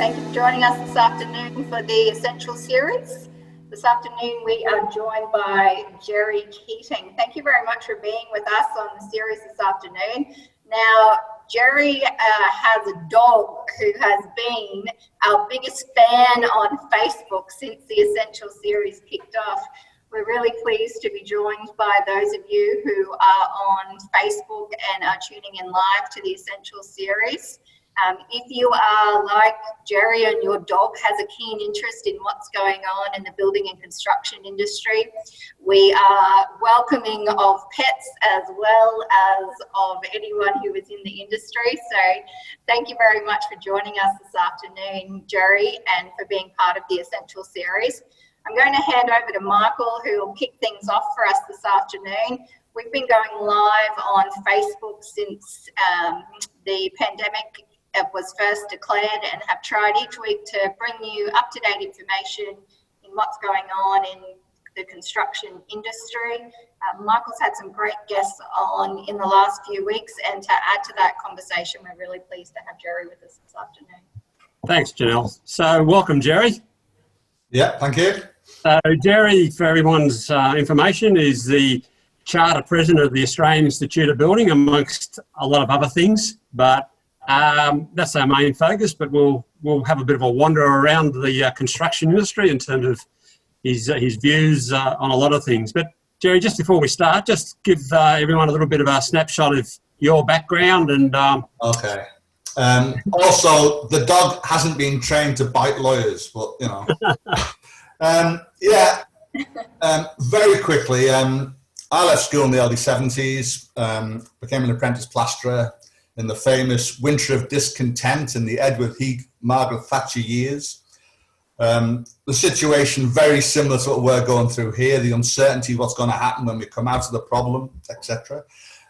Thank you for joining us this afternoon for the Essential Series. This afternoon we are joined by Gerry Keating. Thank you very much for being with us on the series this afternoon. Now, Gerry has a dog who has been our biggest fan on Facebook since the Essential Series kicked off. We're really pleased to be joined by those of you who are on Facebook and are tuning in live to the Essential Series. If you are like Gerry and your dog has a keen interest in what's going on in the building and construction industry, we are welcoming of pets as well as of anyone who is in the industry. So thank you very much for joining us this afternoon, Gerry, and for being part of the Essential Series. I'm going to hand over to Michael, who will kick things off for us this afternoon. We've been going live on Facebook since the pandemic was first declared, and have tried each week to bring you up-to-date information in what's going on in the construction industry. Michael's had some great guests on in the last few weeks, and to add to that conversation, we're really pleased to have Gerry with us this afternoon. Thanks, Janelle. So welcome, Gerry. Yeah, thank you. So Gerry, for everyone's information, is the Charter President of the Australian Institute of Building, amongst a lot of other things, but that's our main focus. But we'll have a bit of a wander around the construction industry in terms of his views on a lot of things. But Gerry, just before we start, just give everyone a little bit of a snapshot of your background and. Okay. Also, the dog hasn't been trained to bite lawyers, but you know. Very quickly, I left school in the early 70s, became an apprentice plasterer in the famous Winter of Discontent in the Edward Heath, Margaret Thatcher years. The situation very similar to what we're going through here, the uncertainty of what's going to happen when we come out of the problem, etc.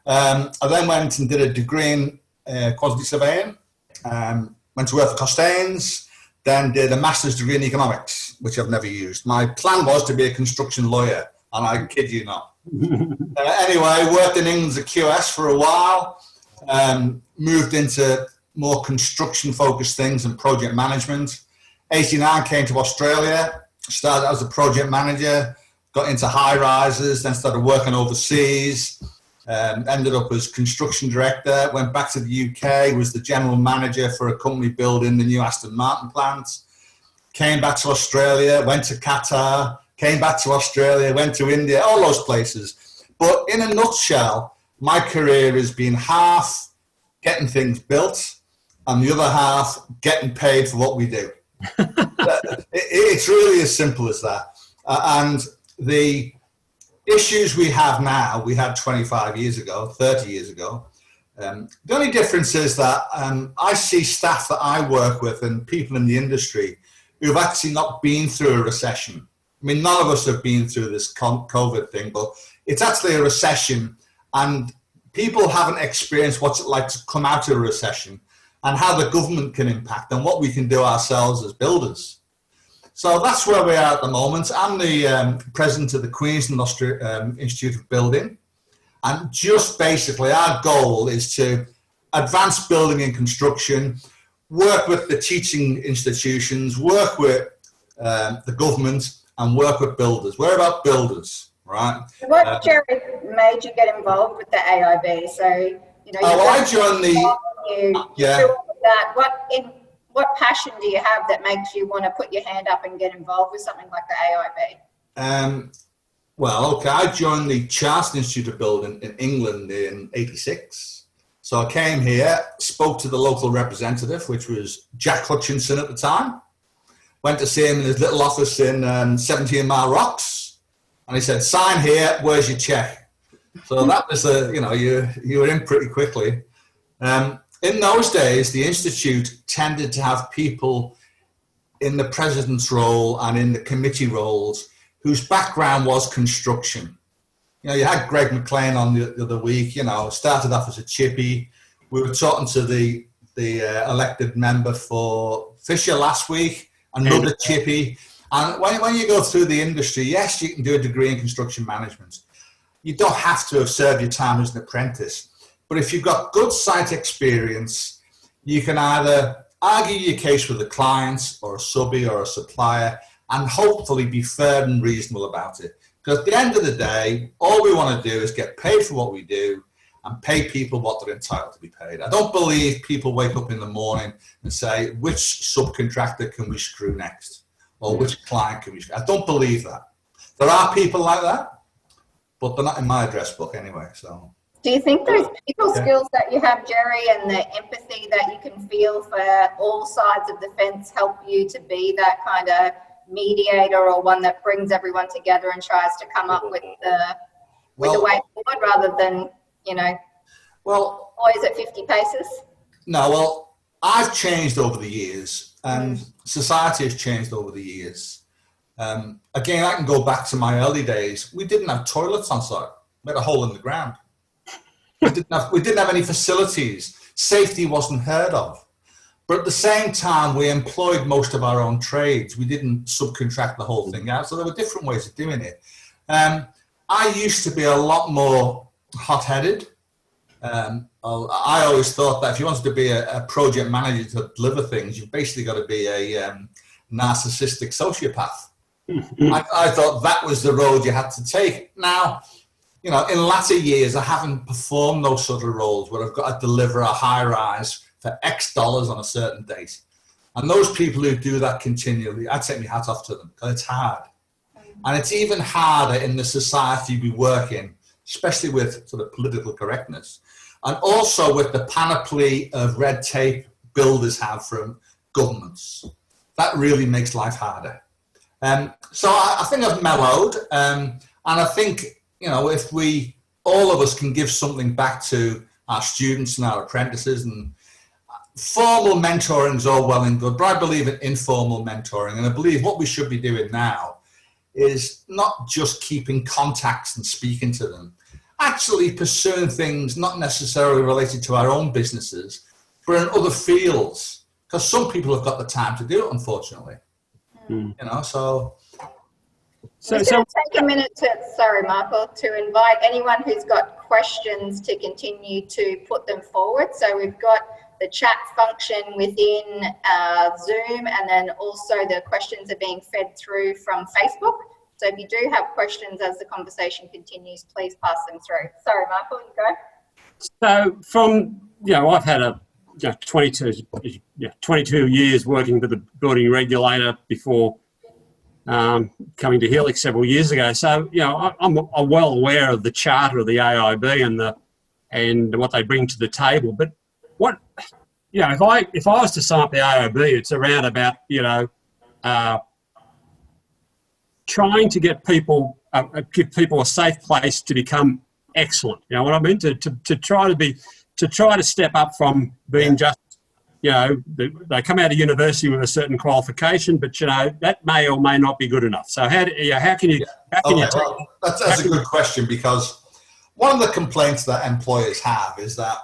I then went and did a degree in quantity surveying, went to work for Costains, then did a master's degree in economics, which I've never used. My plan was to be a construction lawyer, and I kid you not. Anyway, worked in England as a QS for a while, moved into more construction-focused things and project management. 89 came to Australia, started as a project manager, got into high-rises, then started working overseas, ended up as construction director, went back to the UK, was the general manager for a company building the new Aston Martin plant, came back to Australia, went to Qatar, came back to Australia, went to India, all those places. But in a nutshell, my career has been half getting things built and the other half getting paid for what we do. It's really as simple as that. And the issues we have now, we had 25 years ago, 30 years ago. The only difference is that I see staff that I work with and people in the industry who've actually not been through a recession. I mean, none of us have been through this COVID thing, but it's actually a recession, and people haven't experienced what's it like to come out of a recession and how the government can impact and what we can do ourselves as builders. So that's where we are at the moment. I'm the president of the Queensland Institute of Building, and just basically our goal is to advance building and construction, work with the teaching institutions, work with the government, and work with builders. We're about builders, right? What, Gerry, made you get involved with the AIB? So, you know, I joined the What passion do you have that makes you want to put your hand up and get involved with something like the AIB? I joined the Charter Institute of Building in England in '86. So I came here, spoke to the local representative, which was Jack Hutchinson at the time. Went to see him in his little office in 17 Mile Rocks, and he said, "Sign here. Where's your check?" So that was you were in pretty quickly. In those days, the Institute tended to have people in the president's role and in the committee roles whose background was construction. You know, you had Greg McLean on the other week, started off as a chippy. We were talking to the elected member for Fisher last week, another chippy. And when you go through the industry, yes, you can do a degree in construction management. You don't have to have served your time as an apprentice. But if you've got good site experience, you can either argue your case with a client or a subbie or a supplier, and hopefully be fair and reasonable about it. Because at the end of the day, all we want to do is get paid for what we do and pay people what they're entitled to be paid. I don't believe people wake up in the morning and say, which subcontractor can we screw next? Or which client can we screw? I don't believe that. There are people like that, but they're not in my address book anyway. So, do you think those people skills that you have, Gerry, and the empathy that you can feel for all sides of the fence help you to be that kind of mediator, or one that brings everyone together and tries to come up with the way forward, rather than, you know, always at 50 paces? No, well, I've changed over the years, and society has changed over the years. Again, I can go back to my early days. We didn't have toilets on site. We had a hole in the ground. We didn't have any facilities. Safety wasn't heard of. But at the same time, we employed most of our own trades. We didn't subcontract the whole thing out. So there were different ways of doing it. I used to be a lot more hot-headed. I always thought that if you wanted to be a project manager to deliver things, you've basically got to be a narcissistic sociopath. I thought that was the road you had to take. Now, you know, in latter years, I haven't performed those sort of roles where I've got to deliver a high rise for X dollars on a certain date. And those people who do that continually, I take my hat off to them, because it's hard. And it's even harder in the society we work in, especially with sort of political correctness, and also with the panoply of red tape builders have from governments. That really makes life harder. So I think I've mellowed, and I think, you know, if all of us can give something back to our students and our apprentices, and formal mentoring is all well and good, but I believe in informal mentoring, and I believe what we should be doing now is not just keeping contacts and speaking to them, actually pursuing things not necessarily related to our own businesses, but in other fields, because some people have got the time to do it, unfortunately. You know, so take a minute to, sorry, Michael, to invite anyone who's got questions to continue to put them forward. So we've got the chat function within Zoom, and then also the questions are being fed through from Facebook. So if you do have questions as the conversation continues, please pass them through. Sorry, Michael, you go. So from, you know, I've had 22 years working with the building regulator before coming to Helix several years ago. So, you know, I'm well aware of the charter of the AIB and what they bring to the table. But what, you know, if I was to sum up the AIB, it's around about, you know, trying to get people, give people a safe place to become excellent. You know what I mean? To try to step up from being just, you know, they come out of university with a certain qualification, but, you know, that may or may not be good enough. So how can you that's a good question, because one of the complaints that employers have is that,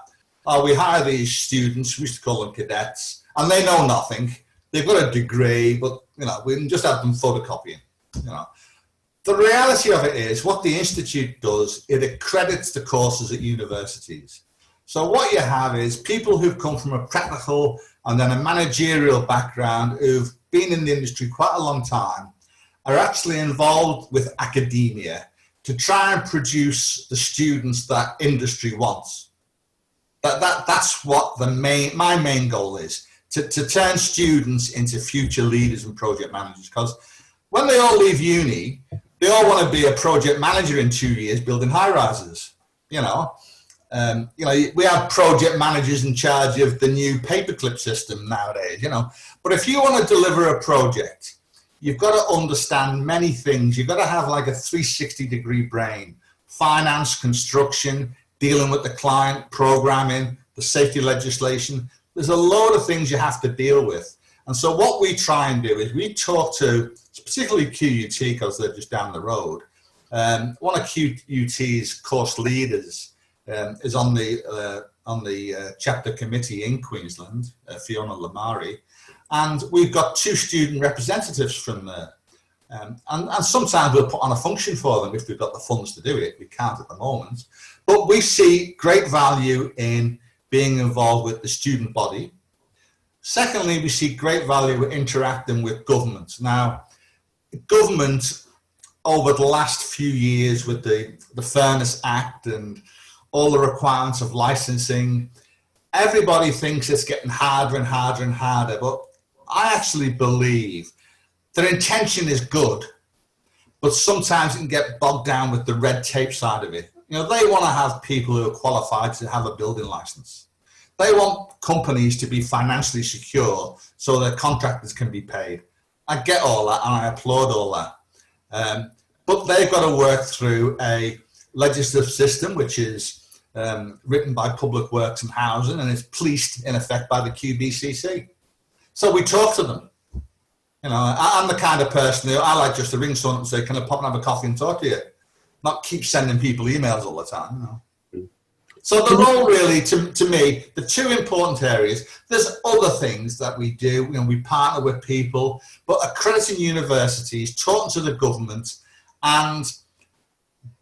we hire these students, we used to call them cadets, and they know nothing. They've got a degree, but, you know, we can just have them photocopying, you know. The reality of it is, what the Institute does, it accredits the courses at universities. So what you have is people who've come from a practical and then a managerial background, who've been in the industry quite a long time, are actually involved with academia to try and produce the students that industry wants. That's what my main goal is, to turn students into future leaders and project managers. Because when they all leave uni, they all want to be a project manager in 2 years building high rises, you know. You know, we have project managers in charge of the new paperclip system nowadays, you know. But if you want to deliver a project, you've got to understand many things. You've got to have like a 360-degree brain: finance, construction, dealing with the client, programming, the safety legislation. There's a load of things you have to deal with. And so what we try and do is we talk to, particularly QUT, because they're just down the road. One of QUT's course leaders is on the chapter committee in Queensland, Fiona Lamari, and we've got 2 student representatives from there. And sometimes we'll put on a function for them if we've got the funds to do it. We can't at the moment. But we see great value in being involved with the student body. Secondly, we see great value in interacting with government. Now, government over the last few years with the Fairness Act and all the requirements of licensing, everybody thinks it's getting harder and harder and harder, but I actually believe their intention is good, but sometimes it can get bogged down with the red tape side of it. You know, they want to have people who are qualified to have a building license. They want companies to be financially secure so their contractors can be paid. I get all that and I applaud all that. But they've got to work through a legislative system which is written by Public Works and Housing and is policed in effect by the QBCC. So we talk to them. You know, I'm the kind of person who I like just to ring someone and say, can I pop and have a coffee and talk to you? Not keep sending people emails all the time, you know. So the role really, to me, the two important areas, there's other things that we do, you know, we partner with people, but accrediting universities, talking to the government and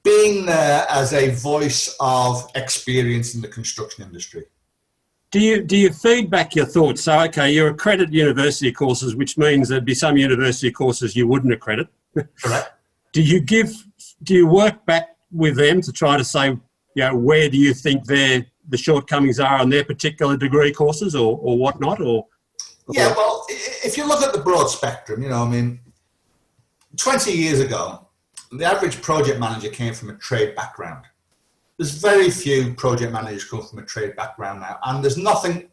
being there as a voice of experience in the construction industry. Do you feed back your thoughts? So, okay, you accredit university courses, which means there'd be some university courses you wouldn't accredit. Correct. Do you work back with them to try to say, you know, where do you think the shortcomings are on their particular degree courses or whatnot? Yeah, well, if you look at the broad spectrum, you know, I mean, 20 years ago, the average project manager came from a trade background. There's very few project managers come from a trade background now, and there's nothing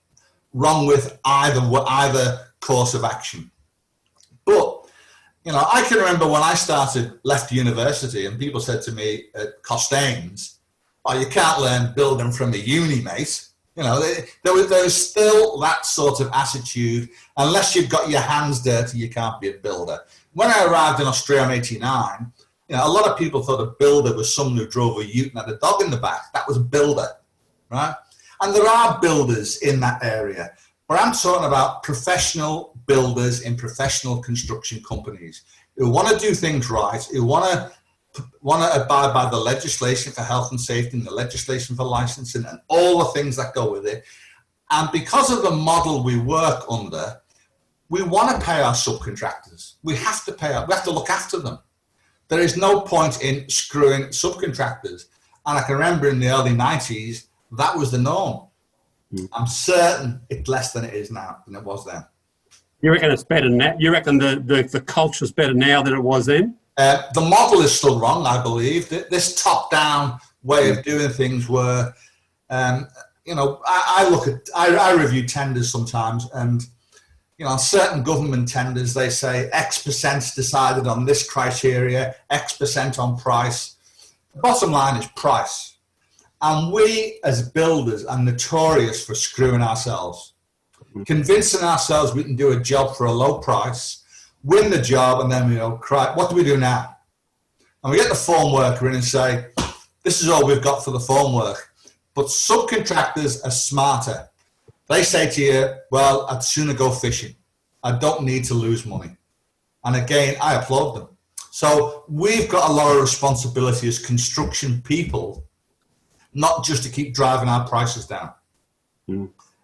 wrong with either course of action. But, you know, I can remember when I left university and people said to me at Costaines, oh, you can't learn building from a uni, mate. You know, there was still that sort of attitude. Unless you've got your hands dirty, you can't be a builder. When I arrived in Australia in '89, you know, a lot of people thought a builder was someone who drove a ute and had a dog in the back. That was a builder, right? And there are builders in that area. But I'm talking about professional builders in professional construction companies who want to do things right, who want to abide by the legislation for health and safety and the legislation for licensing and all the things that go with it. And because of the model we work under, we want to pay our subcontractors. We have to look after them. There is no point in screwing subcontractors. And I can remember in the early 90s, that was the norm. I'm certain it's less than it is now, than it was then. You reckon it's better now? You reckon the culture's better now than it was then? The model is still wrong, I believe. This top-down way of doing things where, you know, I review tenders sometimes, and, you know, on certain government tenders, they say X% decided on this criteria, X% on price. The bottom line is price. And we, as builders, are notorious for screwing ourselves, convincing ourselves we can do a job for a low price, win the job, and then we go, cry, what do we do now? And we get the form worker in and say, this is all we've got for the form work. But subcontractors are smarter. They say to you, well, I'd sooner go fishing. I don't need to lose money. And again, I applaud them. So we've got a lot of responsibility as construction people, not just to keep driving our prices down.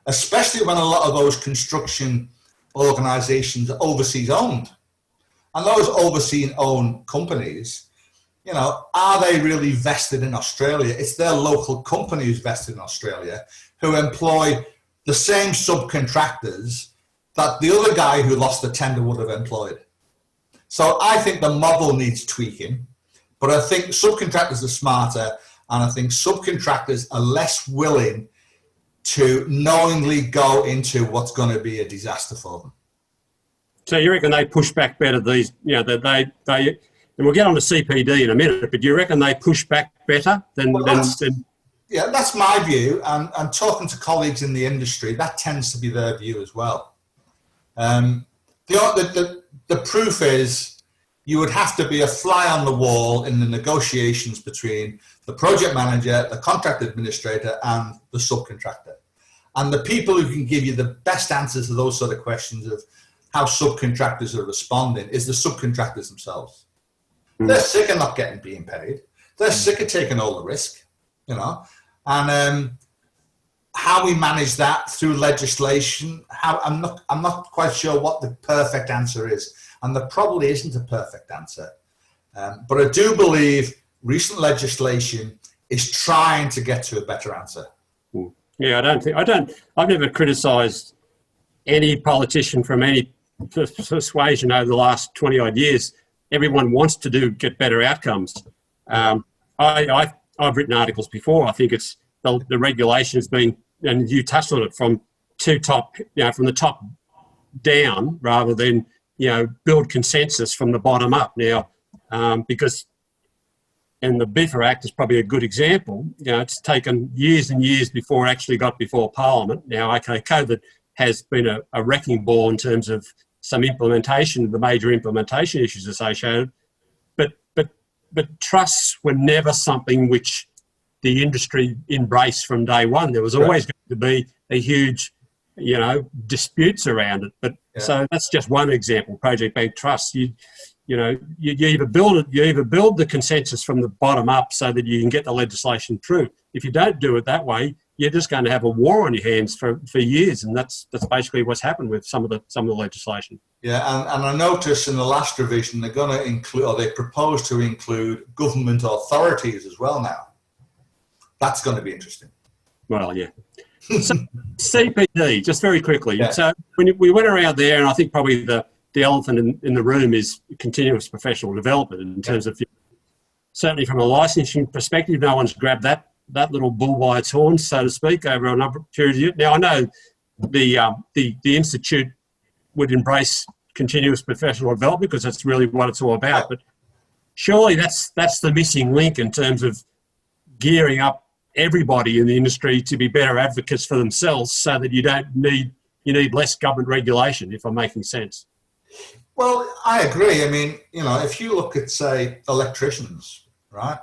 Especially when a lot of those construction organizations are overseas owned. And those overseas owned companies, you know, are they really vested in Australia? It's their local company who's vested in Australia, who employ the same subcontractors that the other guy who lost the tender would have employed. So I think the model needs tweaking, but I think subcontractors are smarter, and I think subcontractors are less willing to knowingly go into what's going to be a disaster for them. So you reckon they push back better these, you know, that they and we'll get on to CPD in a minute, but do you reckon they push back better than... Yeah, that's my view, and talking to colleagues in the industry, that tends to be their view as well. The proof is you would have to be a fly on the wall in the negotiations between the project manager, the contract administrator, and the subcontractor. And the people who can give you the best answers to those sort of questions of how subcontractors are responding is the subcontractors themselves. They're sick of not being paid. They're sick of taking all the risk, you know. And how we manage that through legislation, I'm not quite sure what the perfect answer is, and there probably isn't a perfect answer. But I do believe recent legislation is trying to get to a better answer. Yeah, I've never criticised any politician from any persuasion over the last 20 odd years. Everyone wants to get better outcomes. I've written articles before. I think it's the regulation has been, and you touched on it, from from the top down rather than, build consensus from the bottom up now, because, and the BIFA Act is probably a good example. It's taken years and years before it actually got before Parliament. Now, okay, COVID has been a wrecking ball in terms of some implementation, the major implementation issues associated, but trusts were never something which the industry embraced from day one. There was always going to be a huge, disputes around it. But so that's just one example. Project bank trusts. You either build the consensus from the bottom up so that you can get the legislation through. If you don't do it that way, you're just going to have a war on your hands for years, and that's basically what's happened with some of the legislation. Yeah, and I noticed in the last revision they're going to include, or they propose to include, government authorities as well now. That's going to be interesting. Well, yeah. So, CPD, just very quickly. Yeah. So when we went around there, and I think probably the elephant in the room is continuous professional development in terms of, certainly from a licensing perspective, no one's grabbed that little bull by its horns, so to speak, over a number of periods of years. Now, I know the Institute would embrace continuous professional development because that's really what it's all about, but surely that's the missing link in terms of gearing up everybody in the industry to be better advocates for themselves, so that you need less government regulation, if I'm making sense. Well, I agree. I mean, if you look at, say, electricians, right?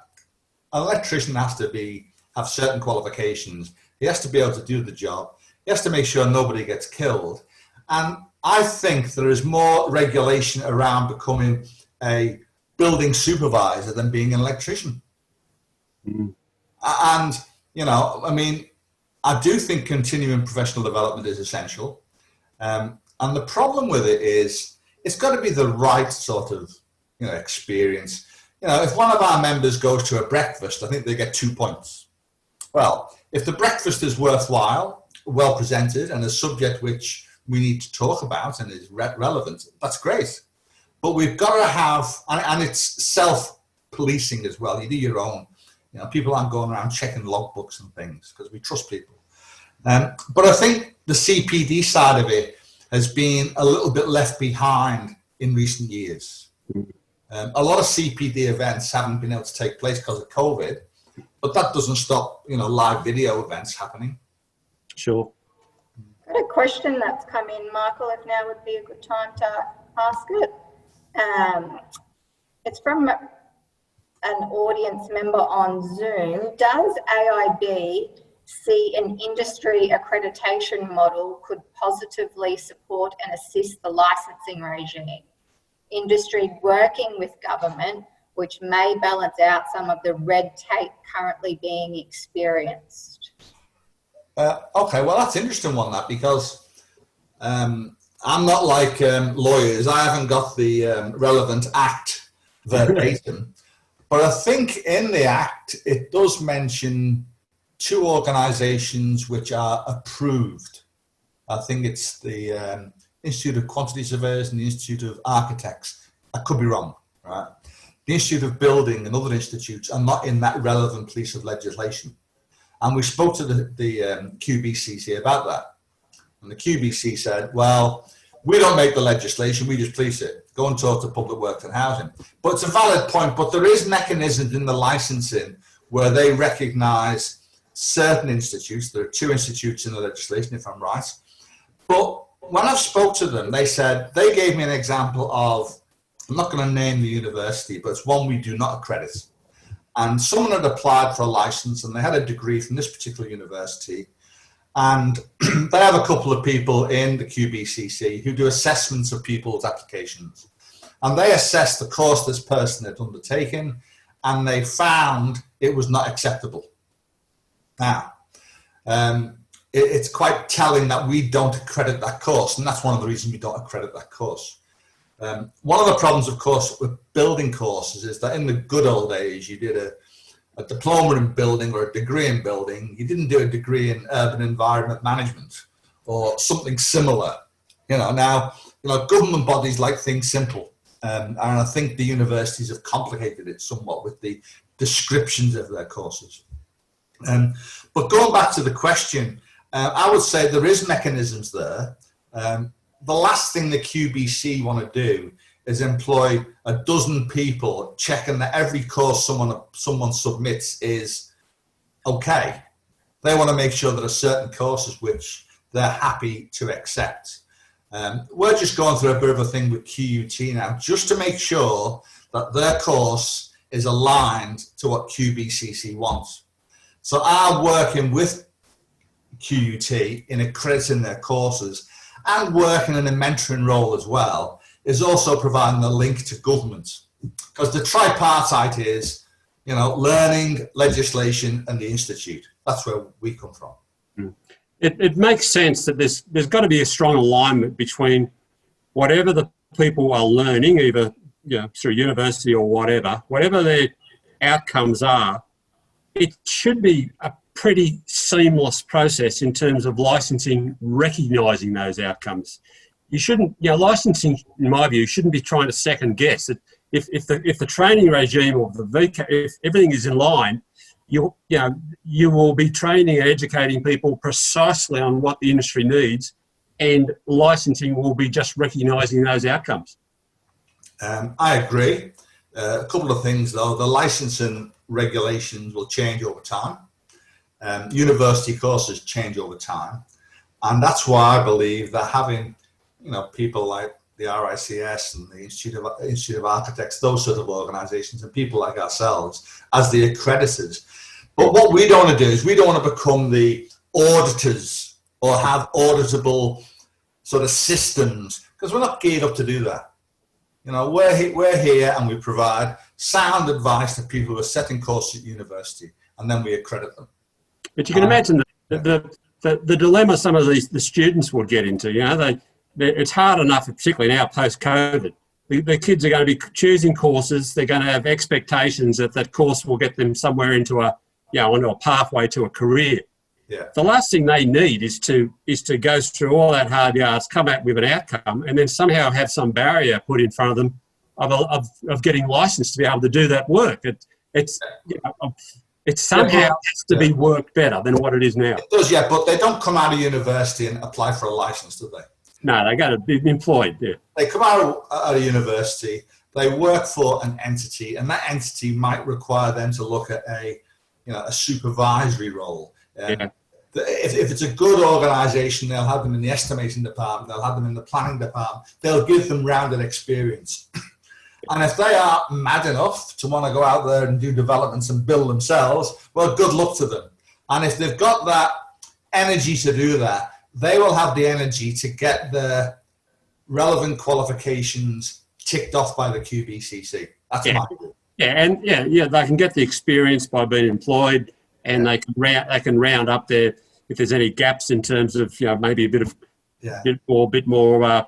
An electrician has to have certain qualifications. He has to be able to do the job. He has to make sure nobody gets killed. And I think there is more regulation around becoming a building supervisor than being an electrician. Mm. And, I do think continuing professional development is essential. And the problem with it is it's got to be the right sort of, experience. If one of our members goes to a breakfast, I think they get 2 points. Well, if the breakfast is worthwhile, well presented, and a subject which we need to talk about and is relevant, that's great. But we've got to have, and it's self-policing as well. You do your own. People aren't going around checking logbooks and things because we trust people. But I think the CPD side of it has been a little bit left behind in recent years. A lot of CPD events haven't been able to take place because of COVID, but that doesn't stop, live video events happening. Sure. Got a question that's come in, Michael, if now would be a good time to ask it. It's from an audience member on Zoom. Does AIB see an industry accreditation model could positively support and assist the licensing regime? Industry working with government, which may balance out some of the red tape currently being experienced. Okay, well, that's an interesting one, that, because I'm not like lawyers. I haven't got the relevant act verbatim. But I think in the act, it does mention 2 organisations which are approved. I think it's the Institute of Quantity Surveyors and the Institute of Architects. I could be wrong, right? The Institute of Building and other institutes are not in that relevant piece of legislation. And we spoke to the QBCC about that. And the QBC said, well, we don't make the legislation, we just police it. Go and talk to Public Works and Housing. But it's a valid point, but there is mechanisms in the licensing where they recognise certain institutes. There are 2 institutes in the legislation, if I'm right. But when I spoke to them, they gave me an example of, I'm not going to name the university, but it's one we do not accredit. And someone had applied for a license and they had a degree from this particular university. And they have a couple of people in the QBCC who do assessments of people's applications. And they assessed the course this person had undertaken, and they found it was not acceptable. Now, it's quite telling that we don't accredit that course, and that's one of the reasons we don't accredit that course. One of the problems, of course, with building courses is that in the good old days, you did a diploma in building or a degree in building. You didn't do a degree in urban environment management or something similar. Now, government bodies like things simple. And I think the universities have complicated it somewhat with the descriptions of their courses. But going back to the question, I would say there is mechanisms there. The last thing the QBC want to do is employ a dozen people checking that every course someone submits is okay. They want to make sure there are certain courses which they're happy to accept. We're just going through a bit of a thing with QUT now, just to make sure that their course is aligned to what QBCC wants. So I'm working with QUT in accrediting their courses and working in a mentoring role as well, is also providing a link to government. Because the tripartite is, learning, legislation, and the institute. That's where we come from. It makes sense that there's got to be a strong alignment between whatever the people are learning, either through university or whatever their outcomes are. It should be a pretty seamless process in terms of licensing, recognising those outcomes. You shouldn't, licensing, in my view, shouldn't be trying to second guess it. If the training regime or the VCA, if everything is in line, you will be training and educating people precisely on what the industry needs, and licensing will be just recognising those outcomes. I agree. A couple of things though, the licensing regulations will change over time. University courses change over time, and that's why I believe that having people like the RICS and the Institute of Architects, those sort of organisations, and people like ourselves as the accreditors. But what we don't want to do is we don't want to become the auditors or have auditable sort of systems, because we're not geared up to do that. We're here and we provide sound advice to people who are setting courses at university, and then we accredit them. But you can imagine the dilemma some of the students will get into. It's hard enough, particularly now post-COVID. The kids are going to be choosing courses. They're going to have expectations that course will get them somewhere into onto a pathway to a career. Yeah. The last thing they need is to go through all that hard yards, come out with an outcome, and then somehow have some barrier put in front of them of getting licensed to be able to do that work. It somehow has to be worked better than what it is now. It does, yeah, but they don't come out of university and apply for a license, do they? No, they got to be employed. Yeah. They come out of university, they work for an entity, and that entity might require them to look at a supervisory role. Yeah. If it's a good organisation, they'll have them in the estimating department, they'll have them in the planning department, they'll give them rounded experience. And if they are mad enough to want to go out there and do developments and build themselves, well, good luck to them. And if they've got that energy to do that, they will have the energy to get their relevant qualifications ticked off by the QBCC. That's my view. Yeah, they can get the experience by being employed, and they can round up there if there's any gaps in terms of maybe a bit more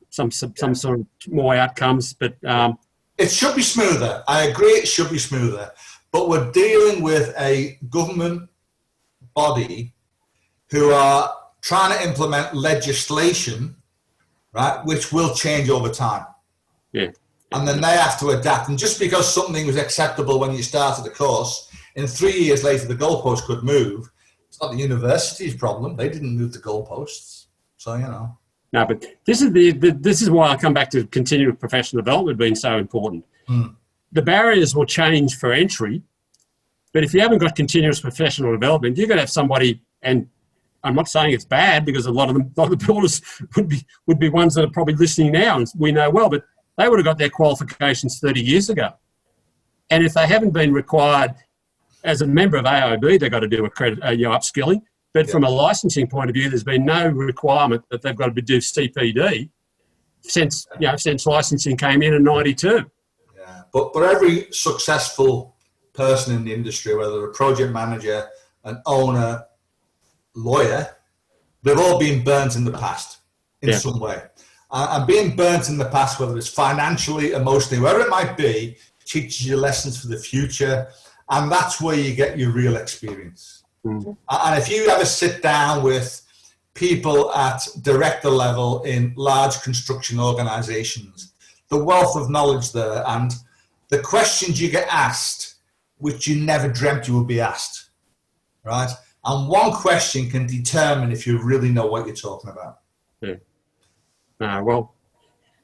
some sort of more outcomes. But it should be smoother. I agree, it should be smoother. But we're dealing with a government body who are trying to implement legislation, right, which will change over time. Yeah. And then they have to adapt. And just because something was acceptable when you started the course, in 3 years later the goalpost could move. It's not the university's problem. They didn't move the goalposts. So, No, but this is why I come back to continuing professional development being so important. The barriers will change for entry, but if you haven't got continuous professional development, you're going to have somebody, and I'm not saying it's bad, because a lot of the builders would be ones that are probably listening now, and we know well, but they would have got their qualifications 30 years ago. And if they haven't been required as a member of AIB, they've got to do upskilling. But from a licensing point of view, there's been no requirement that they've got to do CPD since licensing came in 92. Yeah, but every successful person in the industry, whether a project manager, an owner, lawyer, they've all been burnt in the past in Yeah. some way. And being burnt in the past, whether it's financially, emotionally, wherever it might be, teaches you lessons for the future. And that's where you get your real experience. Mm. And if you ever sit down with people at director level in large construction organizations, the wealth of knowledge there and the questions you get asked, which you never dreamt you would be asked, right? And one question can determine if you really know what you're talking about. Yeah. Well,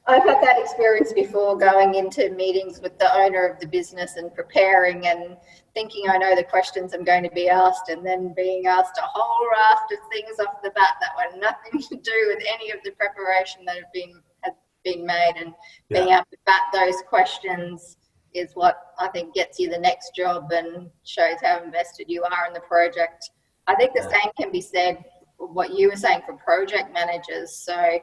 I've had that experience before, going into meetings with the owner of the business and preparing and thinking I know the questions I'm going to be asked, and then being asked a whole raft of things off the bat that were nothing to do with any of the preparation that had been made, and being able to bat those questions is what I think gets you the next job and shows how invested you are in the project. I think the same can be said what you were saying for project managers. So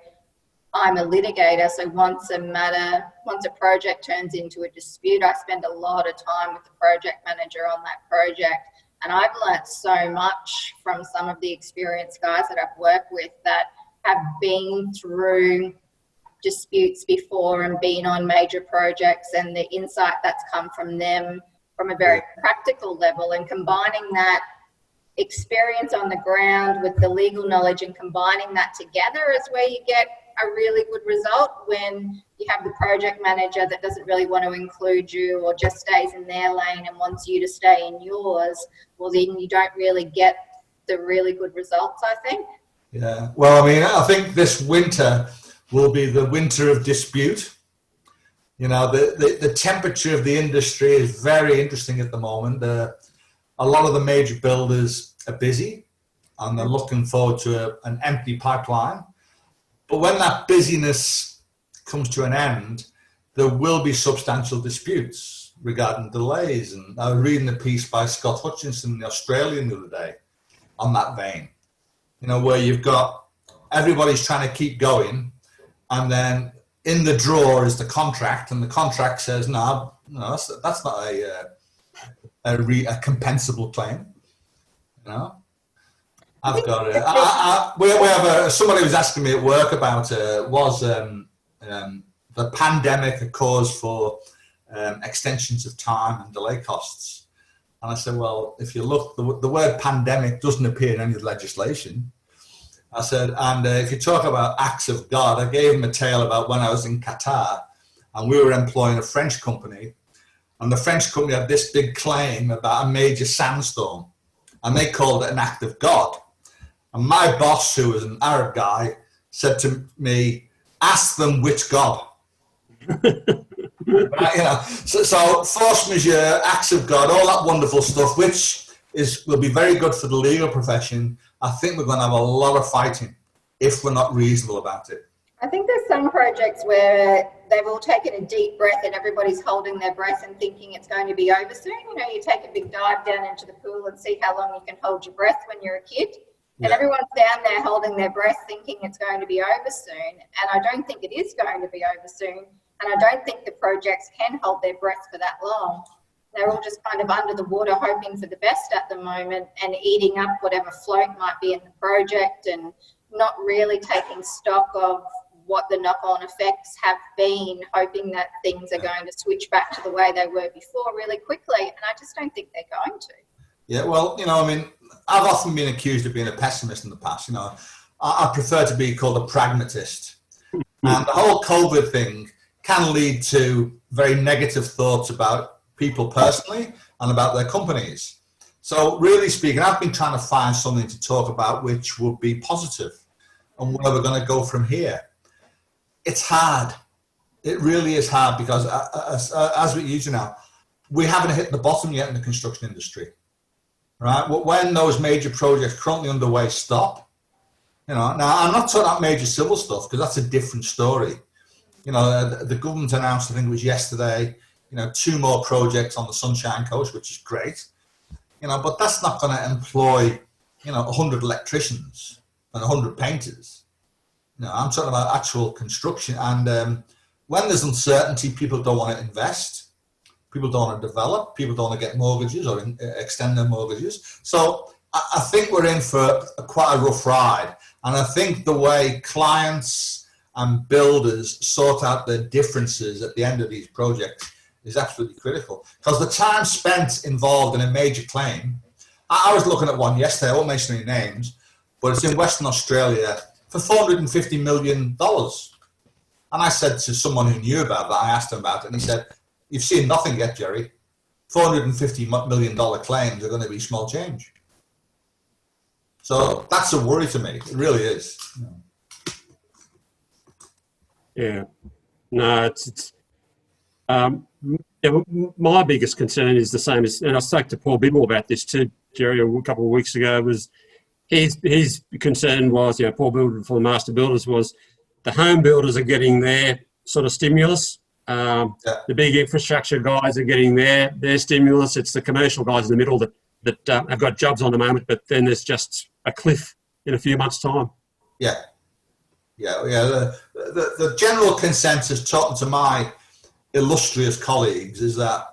I'm a litigator, so once a project turns into a dispute, I spend a lot of time with the project manager on that project. And I've learnt so much from some of the experienced guys that I've worked with that have been through disputes before and been on major projects, and the insight that's come from them from a very practical level, and combining that experience on the ground with the legal knowledge and combining that together is where you get a really good result. When you have the project manager that doesn't really want to include you or just stays in their lane and wants you to stay in yours, well, then you don't really get the really good results, I think. Yeah, well, I mean, I think this winter will be the winter of dispute. You know, the temperature of the industry is very interesting at the moment. A lot of the major builders are busy and they're looking forward to an empty pipeline. But when that busyness comes to an end, there will be substantial disputes regarding delays. And I was reading a piece by Scott Hutchinson, the Australian, the other day on that vein, you know, where you've got everybody's trying to keep going, and then in the drawer is the contract, and the contract says, no, that's not a compensable claim, you know. I've got it. We have somebody was asking me at work about was the pandemic a cause for extensions of time and delay costs? And I said, well, if you look, the word pandemic doesn't appear in any legislation. I said, and if you talk about acts of God, I gave him a tale about when I was in Qatar and we were employing a French company, and the French company had this big claim about a major sandstorm, and they called it an act of God. And my boss, who was an Arab guy, said to me, ask them which God. Right, you know, so force majeure, acts of God, all that wonderful stuff, which will be very good for the legal profession. I think we're going to have a lot of fighting if we're not reasonable about it. I think there's some projects where they've all taken a deep breath and everybody's holding their breath and thinking it's going to be over soon. You know, you take a big dive down into the pool and see how long you can hold your breath when you're a kid. And everyone's down there holding their breath thinking it's going to be over soon. And I don't think it is going to be over soon. And I don't think the projects can hold their breath for that long. They're all just kind of under the water hoping for the best at the moment and eating up whatever float might be in the project, and not really taking stock of what the knock-on effects have been, hoping that things are going to switch back to the way they were before really quickly. And I just don't think they're going to. Yeah, well, you know, I mean, I've often been accused of being a pessimist in the past. You know, I prefer to be called a pragmatist. And the whole COVID thing can lead to very negative thoughts about people personally and about their companies. So really speaking, I've been trying to find something to talk about which would be positive and where we're going to go from here. It's hard. It really is hard because as we use now, we haven't hit the bottom yet in the construction industry. Right? When those major projects currently underway stop, you know, now I'm not talking about major civil stuff because that's a different story. You know, the government announced, I think it was yesterday, you know, 2 more projects on the Sunshine Coast, which is great, you know, but that's not going to employ, you know, 100 electricians and 100 painters. You know, I'm talking about actual construction. And when there's uncertainty, people don't want to invest. People don't want to develop. People don't want to get mortgages or extend their mortgages. So I think we're in for quite a rough ride. And I think the way clients and builders sort out their differences at the end of these projects is absolutely critical. Because the time spent involved in a major claim, I was looking at one yesterday, I won't mention any names, but it's in Western Australia for $450 million. And I said to someone who knew about that, I asked him about it, and he said, "You've seen nothing yet, Gerry. $450 million claims are going to be small change." So that's a worry to me. It really is. Yeah. No, my biggest concern is the same as, and I spoke to Paul Bidwell about this too, Gerry, a couple of weeks ago, was his concern was, Paul Bidwell for the master builders, was the home builders are getting their sort of stimulus. The big infrastructure guys are getting their stimulus. It's the commercial guys in the middle that have got jobs on the moment, but then there's just a cliff in a few months' time. Yeah. The general consensus, talking to my illustrious colleagues, is that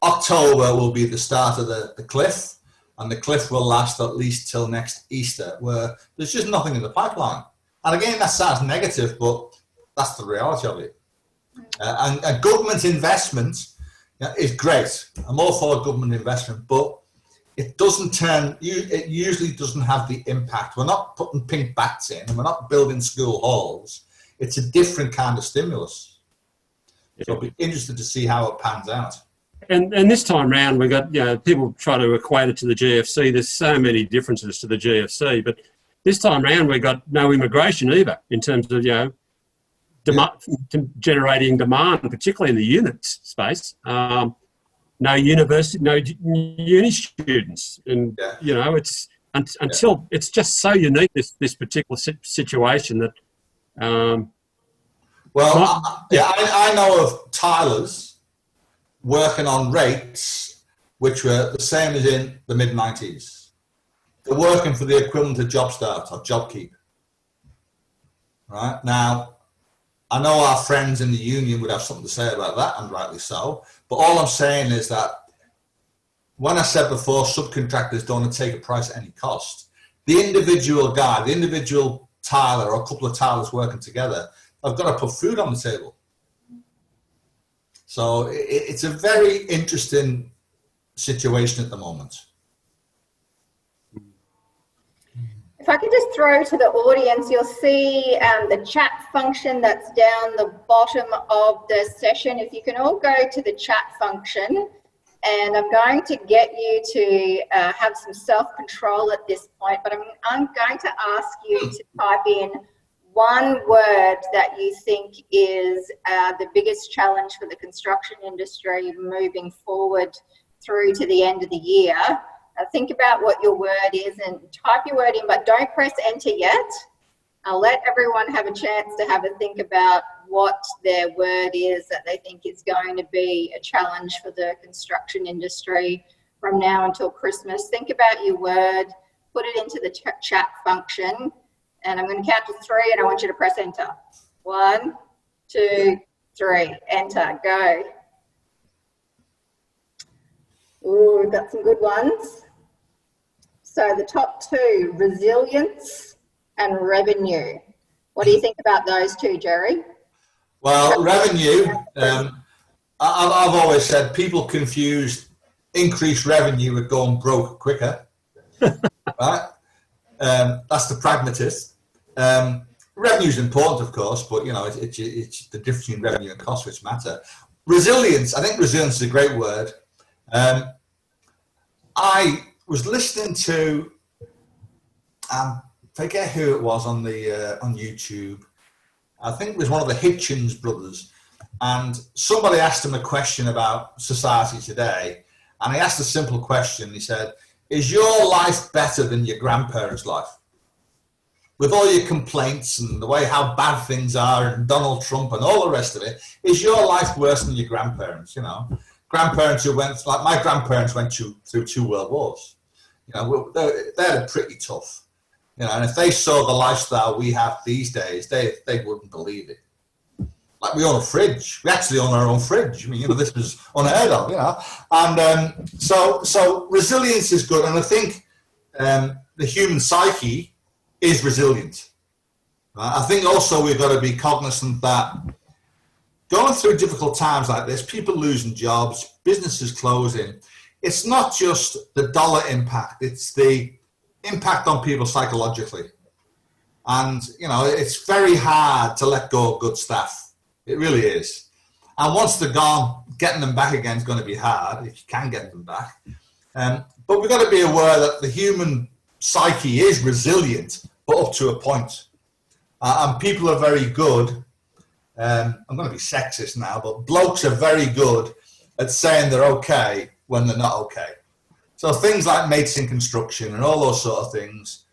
October will be the start of the cliff, and the cliff will last at least till next Easter, where there's just nothing in the pipeline. And again, that sounds negative, but that's the reality of it. And government investment is great. I'm all for government investment, but it usually doesn't have the impact. We're not putting pink bats in, and we're not building school halls. It's a different kind of stimulus. So I'll be interested to see how it pans out. And this time round, we got, people try to equate it to the GFC. There's so many differences to the GFC, but this time round, we got no immigration either in terms of, generating demand, particularly in the unit space. No university, no uni students, and it's until it's just so unique, this particular situation that. I know of tilers working on rates which were the same as in the mid-90s. They're working for the equivalent of job start or job keep. Right now, I know our friends in the union would have something to say about that, and rightly so. But all I'm saying is that when I said before, subcontractors don't want to take a price at any cost, the individual guy, the individual tiler or a couple of tilers working together, have got to put food on the table. So it's a very interesting situation at the moment. If I could just throw to the audience, you'll see the chat function that's down the bottom of the session. If you can all go to the chat function, and I'm going to get you to have some self-control at this point, but I'm going to ask you to type in one word that you think is the biggest challenge for the construction industry moving forward through to the end of the year. Think about what your word is and type your word in, but don't press enter yet. I'll let everyone have a chance to have a think about what their word is that they think is going to be a challenge for the construction industry from now until Christmas. Think about your word, put it into the chat function, and I'm going to count to 3 and I want you to press enter. 1, 2, 3, enter, go. Ooh, we've got some good ones. So the top 2, resilience and revenue. What do you think about those two, Gerry? Well, revenue, I've always said people confuse increased revenue with going broke quicker. Right? That's the pragmatist. Revenue is important, of course, but it's the difference between revenue and cost which matter. Resilience, I think resilience is a great word. I was listening to, forget who it was on YouTube. I think it was one of the Hitchens brothers, and somebody asked him a question about society today, and he asked a simple question. He said, "Is your life better than your grandparents' life? With all your complaints and the way how bad things are and Donald Trump and all the rest of it, is your life worse than your grandparents?" Grandparents who went, like my grandparents went through 2 world wars. They're pretty tough. And if they saw the lifestyle we have these days, they wouldn't believe it. Like, we own a fridge. We actually own our own fridge. I mean, this was unheard of, And so resilience is good. And I think the human psyche is resilient. I think also we've got to be cognizant that going through difficult times like this, people losing jobs, businesses closing, it's not just the dollar impact, it's the impact on people psychologically. And, you know, it's very hard to let go of good staff. It really is. And once they're gone, getting them back again is going to be hard, if you can get them back. But we've got to be aware that the human psyche is resilient, but up to a point. And people are very good. I'm going to be sexist now, but blokes are very good at saying they're okay when they're not okay. So things like mates in construction and all those sort of things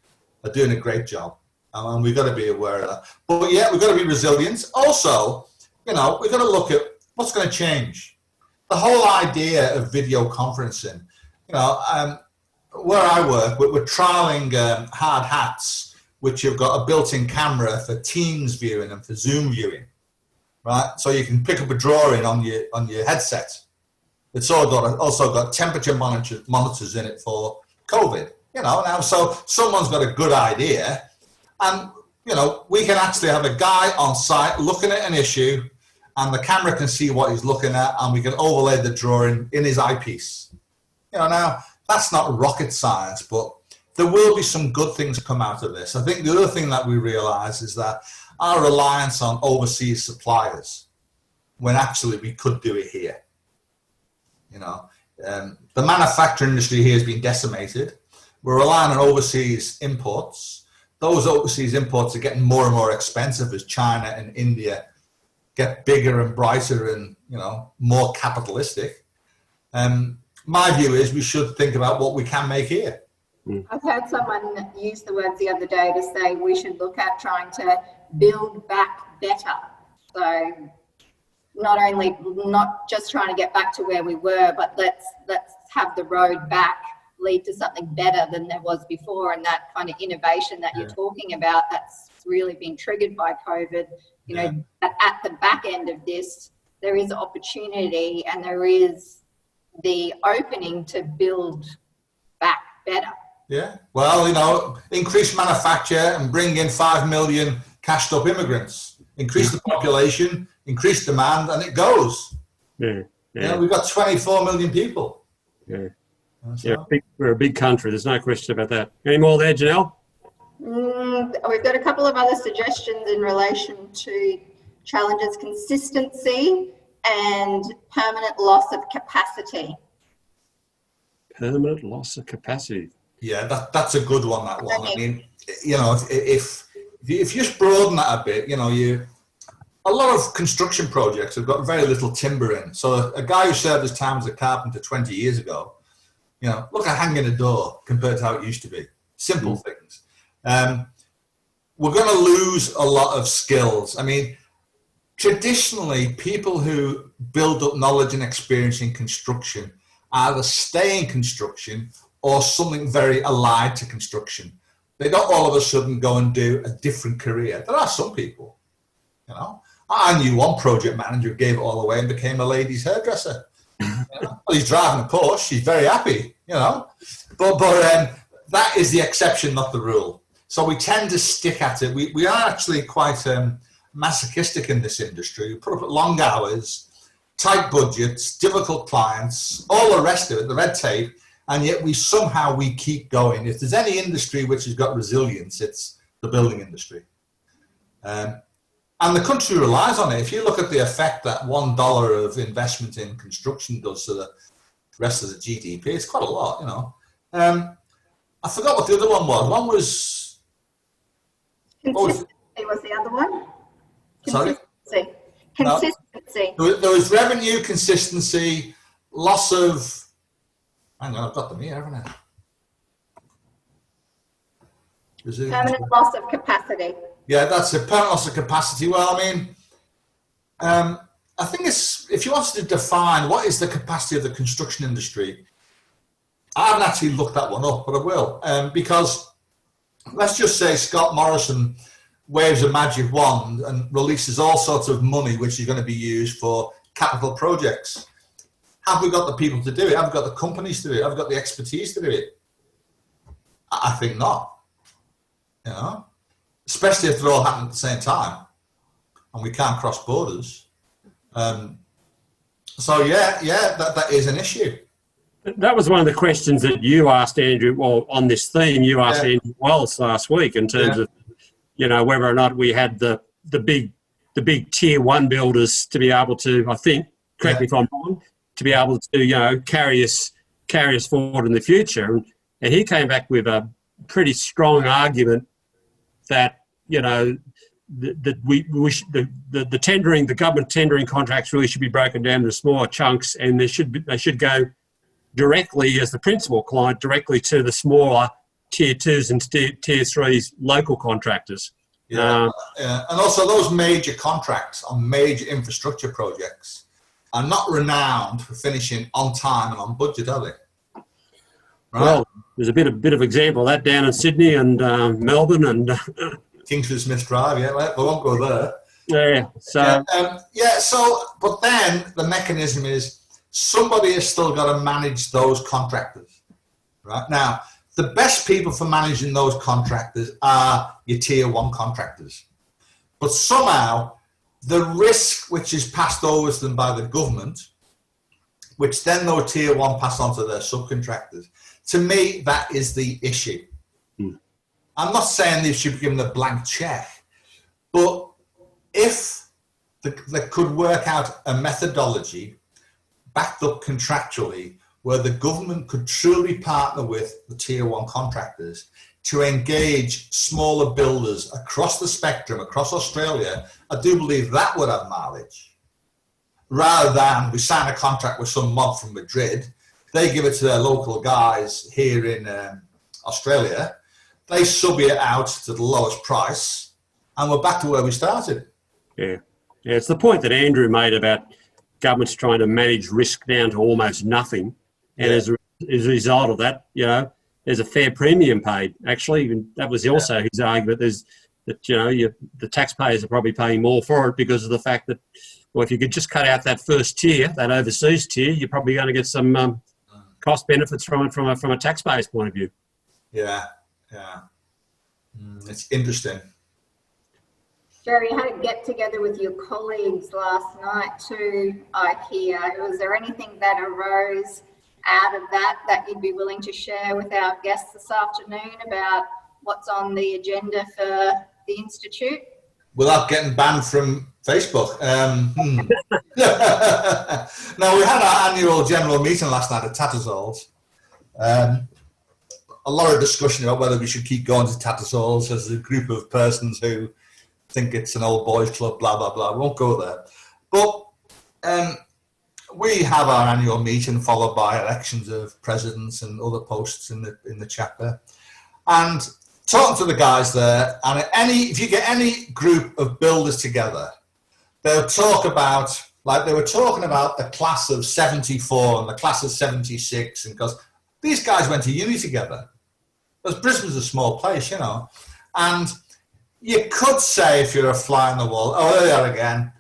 are doing a great job. And we've got to be aware of that. But yeah, we've got to be resilient. Also, you know, we've got to look at what's going to change. The whole idea of video conferencing, you know, where I work, we're trialing hard hats, which have got a built-in camera for Teams viewing and for Zoom viewing, right? So you can pick up a drawing on your headset. It's also got temperature monitors in it for COVID, you know. Now, so someone's got a good idea, and you know, we can actually have a guy on site looking at an issue, and the camera can see what he's looking at, and we can overlay the drawing in his eyepiece. You know, now that's not rocket science, but there will be some good things come out of this. I think the other thing that we realize is that our reliance on overseas suppliers, when actually we could do it here. You know, the manufacturing industry here has been decimated. We're relying on overseas imports. Those overseas imports are getting more and more expensive as China and India get bigger and brighter and, you know, more capitalistic. My view is we should think about what we can make here. I've heard someone use the words the other day to say we should look at trying to build back better. So not just trying to get back to where we were, but let's have the road back lead to something better than there was before. And that kind of innovation that you're talking about, that's really been triggered by COVID. You know, at the back end of this, there is opportunity and there is the opening to build back better. Yeah, well, you know, increase manufacture and bring in 5 million cashed up immigrants, increase the population, increase demand, and it goes. Yeah. You know, we've got 24 million people. Yeah. We're a big country. There's no question about that. Any more there, Janelle? We've got a couple of other suggestions in relation to challenges: consistency and permanent loss of capacity. Permanent loss of capacity. Yeah, that's a good one, that one. I mean, you know, if you just broaden that a bit, you know, a lot of construction projects have got very little timber in. So a guy who served his time as a carpenter 20 years ago, you know, look at hanging a door compared to how it used to be. Simple things. We're going to lose a lot of skills. I mean, traditionally, people who build up knowledge and experience in construction either stay in construction or something very allied to construction. They don't all of a sudden go and do a different career. There are some people, you know. I knew one project manager who gave it all away and became a ladies' hairdresser. You know? Well, he's driving a Porsche. He's very happy, you know. But that is the exception, not the rule. So we tend to stick at it. We are actually quite masochistic in this industry. We put up long hours, tight budgets, difficult clients, all the rest of it, the red tape, and yet we keep going. If there's any industry which has got resilience, it's the building industry. And the country relies on it. If you look at the effect that $1 of investment in construction does to the rest of the GDP, it's quite a lot, you know. I forgot what the other one was. One was... Consistency was the other one. Sorry? Consistency. No, there was revenue, consistency, loss of... Hang on, I've got them here, haven't I? Permanent loss of capacity. Yeah, that's a permanent loss of capacity. Well, I mean, I think it's, if you wanted to define what is the capacity of the construction industry, I haven't actually looked that one up, but I will. Because let's just say Scott Morrison waves a magic wand and releases all sorts of money which is going to be used for capital projects. Have we got the people to do it? Have we got the companies to do it? Have we got the expertise to do it? think not. You know, especially if they're all happening at the same time, and we can't cross borders. So that is an issue. That was one of the questions that you asked Andrew. Well, on this theme, you asked Andrew Wells last week in terms of, you know, whether or not we had the big tier one builders to be able to, I think, correct me if I'm wrong, to be able to, you know, carry us forward in the future. And he came back with a pretty strong argument that, you know, that the tendering, the government tendering contracts really should be broken down into smaller chunks, and they should go directly, as the principal client, directly to the smaller tier twos and tier threes local contractors. And also those major contracts on major infrastructure projects are not renowned for finishing on time and on budget, are they? Right? Well, there's a bit of example of that down in Sydney and Melbourne and Kingsford Smith Drive. Yeah, we won't go there. Yeah. So but then the mechanism is somebody has still got to manage those contractors. Right now, the best people for managing those contractors are your tier one contractors. But somehow the risk which is passed over to them by the government, which then those tier one pass on to their subcontractors, to me, that is the issue. I'm not saying they should be given a blank check, but if they could work out a methodology backed up contractually where the government could truly partner with the tier one contractors to engage smaller builders across the spectrum, across Australia, I do believe that would have mileage. Rather than we sign a contract with some mob from Madrid, they give it to their local guys here in Australia, they sub it out to the lowest price, and we're back to where we started. Yeah, it's the point that Andrew made about governments trying to manage risk down to almost nothing, and as a result of that, you know, there's a fair premium paid. Actually, and that was also his argument. The taxpayers are probably paying more for it because of the fact that, well, if you could just cut out that first tier, that overseas tier, you're probably going to get some cost benefits from it from a taxpayer's point of view. Yeah. It's interesting. Gerry, you had a get-together with your colleagues last night too, I hear. Was there anything that arose out of that you'd be willing to share with our guests this afternoon about what's on the agenda for the Institute? Without getting banned from Facebook. No, we had our annual general meeting last night at Tattersalls. A lot of discussion about whether we should keep going to Tattersalls as a group of persons who think it's an old boys club, blah, blah, blah. We won't go there. But we have our annual meeting followed by elections of presidents and other posts in the chapter. And talking to the guys there, and if you get any group of builders together, they'll talk about, like they were talking about the class of 74 and the class of 76, and because these guys went to uni together. Because Brisbane's a small place, you know. And you could say, if you're a fly on the wall, oh, there they are again.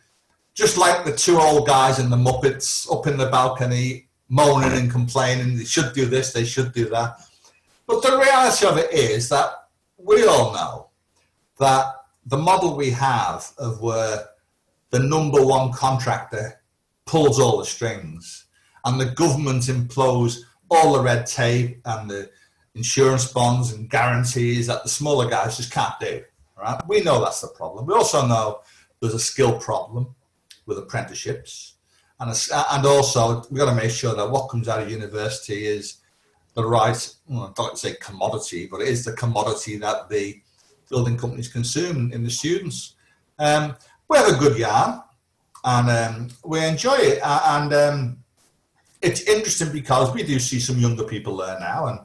Just like the two old guys in the Muppets up in the balcony, moaning and complaining, they should do this, they should do that. But the reality of it is that we all know that the model we have of where the number one contractor pulls all the strings and the government impose all the red tape and the insurance bonds and guarantees that the smaller guys just can't do. Right? We know that's the problem. We also know there's a skill problem with apprenticeships, and also we've got to make sure that what comes out of university is the right, well, I don't like to say commodity, but it is the commodity that the building companies consume in the students. We have a good yarn, and we enjoy it, and it's interesting because we do see some younger people there now, and